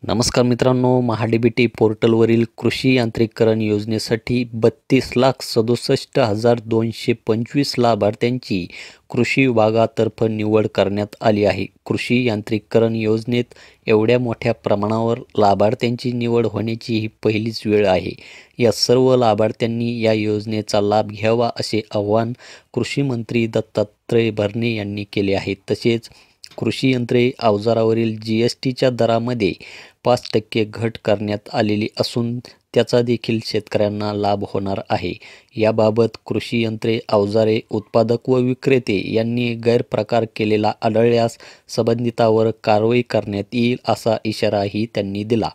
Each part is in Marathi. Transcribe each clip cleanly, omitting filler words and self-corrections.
नमस्कार मित्रांनो, महाडीबीटी पोर्टलवरील कृषी यांत्रिकीकरण योजनेसाठी 32,67,225 लाभार्थ्यांची कृषी विभागातर्फे निवड करण्यात आली आहे. कृषी यांत्रिकीकरण योजनेत एवढ्या मोठ्या प्रमाणावर लाभार्थ्यांची निवड होण्याची ही पहिलीच वेळ आहे. या सर्व लाभार्थ्यांनी या योजनेचा लाभ घ्यावा असे आवाहन कृषी मंत्री दत्तात्रय भरणे यांनी केले आहे. तसेच कृषी यंत्रे अवजारावरील GSTच्या दरामध्ये 5% घट करण्यात आलेली असून त्याचा देखील शेतकऱ्यांना लाभ होणार आहे. याबाबत कृषी यंत्रे, अवजारे उत्पादक व विक्रेते यांनी गैरप्रकार केलेला आढळल्यास संबंधितांवर कारवाई करण्यात येईल असा इशाराही त्यांनी दिला.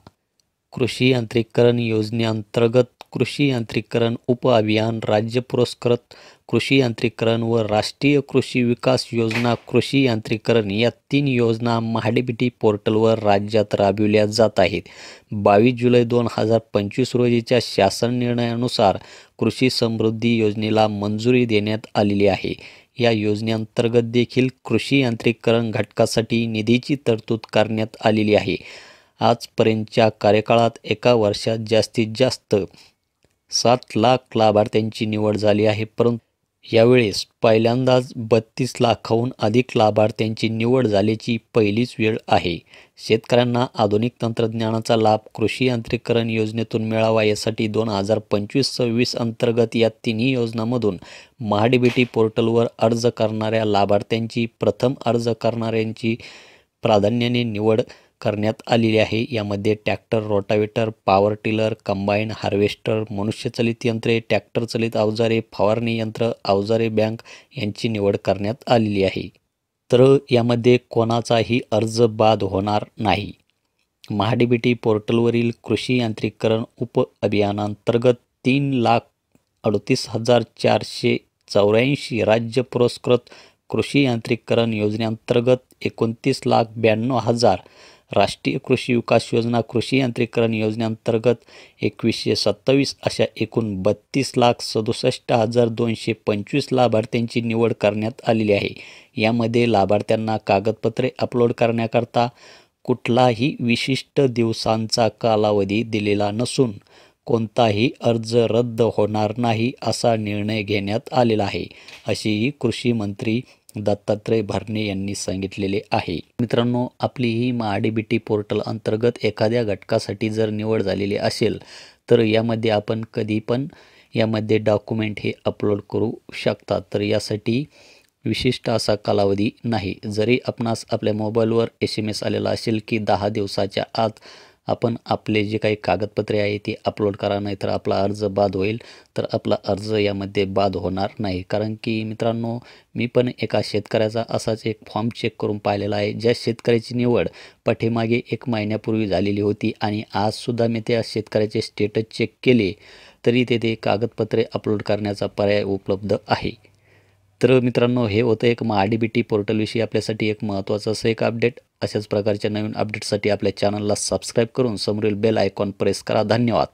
कृषी यांत्रिकीकरण योजनेअंतर्गत कृषी यांत्रिकीकरण उपअभियान, राज्य पुरस्कृत कृषी यांत्रिकीकरण व राष्ट्रीय कृषी विकास योजना कृषी यांत्रिकीकरण या 3 योजना महाडीबीटी पोर्टलवर राज्यात राबविल्या जात आहेत. 22 जुलै 2025 रोजीच्या शासन निर्णयानुसार कृषी समृद्धी योजनेला मंजुरी देण्यात आलेली आहे. या योजनेअंतर्गत देखील कृषी यांत्रिकीकरण घटकासाठी निधीची तरतूद करण्यात आलेली आहे. आजपर्यंतच्या कार्यकाळात एका वर्षात जास्तीत जास्त 7 लाख लाभार्थ्यांची निवड झाली आहे, परंतु यावेळेस पहिल्यांदाच 32 लाखाहून अधिक लाभार्थ्यांची निवड झाल्याची पहिलीच वेळ आहे. शेतकऱ्यांना आधुनिक तंत्रज्ञानाचा लाभ कृषी यांत्रिकीकरण योजनेतून मिळावा यासाठी 2025-26 अंतर्गत या तिन्ही योजनांमधून महाडीबीटी पोर्टलवर अर्ज करणाऱ्या लाभार्थ्यांची प्रथम अर्ज करणाऱ्यांची प्राधान्याने निवड करण्यात आलेली आहे. यामध्ये tractor, rotavator, power tiller, combine harvester, मनुष्यचलित यंत्रे, ट्रॅक्टर चलित अवजारे, फवारणी यंत्र, अवजारे बँक यांची निवड करण्यात आलेली आहे. तर यामध्ये कोणाचाही अर्ज बाद होणार नाही. महाडीबीटी पोर्टलवरील कृषी यांत्रिकीकरण उपअभियानांतर्गत 3,38,484 राज्य पुरस्कृत कृषी यांत्रिकीकरण योजनेअंतर्गत 29,92,000, राष्ट्रीय कृषी विकास योजना कृषी यांत्रिकीकरण योजनेअंतर्गत 2127 अशा एकूण 32,67,225 लाभार्थ्यांची निवड करण्यात आलेली आहे. यामध्ये लाभार्थ्यांना कागदपत्रे अपलोड करण्याकरता कुठलाही विशिष्ट दिवसांचा कालावधी दिलेला नसून कोणताही अर्ज रद्द होणार नाही असा निर्णय घेण्यात आलेला आहे, असेही कृषी मंत्री दत्तात्रय भरणे यांनी सांगितलेले आहे. मित्रांनो, आपली ही महाडीबीटी पोर्टल अंतर्गत एखाद्या घटकासाठी जर निवड झालेली असेल तर यामध्ये आपण कधी पण यामध्ये डॉक्युमेंट हे अपलोड करू शकता. तर यासाठी विशिष्ट असा कालावधी नाही. जरी आपणास आपल्या मोबाईलवर SMS आलेला असेल की 10 दिवसाच्या आत आपण आपले जे काही कागदपत्रे आहे ते अपलोड करा, नाहीतर आपला अर्ज बाद होईल. तर आपला अर्ज यामध्ये बाद होणार नाही. कारण की मित्रांनो, मी पण एका शेतकऱ्याचा असाच एक फॉर्म चेक करून पाहिलेला आहे. ज्या शेतकऱ्याची निवड पाठीमागे 1 महिन्यापूर्वी झालेली होती आणि आजसुद्धा मी त्या शेतकऱ्याचे स्टेटस चेक केले तरी तेथे कागदपत्रे अपलोड करण्याचा पर्याय उपलब्ध आहे. तर मित्रांनो, हे होतं एक महाडीबीटी पोर्टलविषयी आपल्यासाठी एक महत्त्वाचं असं एक अपडेट. अशाच प्रकारच्या नवीन अपडेटसाठी आपल्या चॅनलला सबस्क्राईब करून समोरील बेल आयकॉन प्रेस करा. धन्यवाद.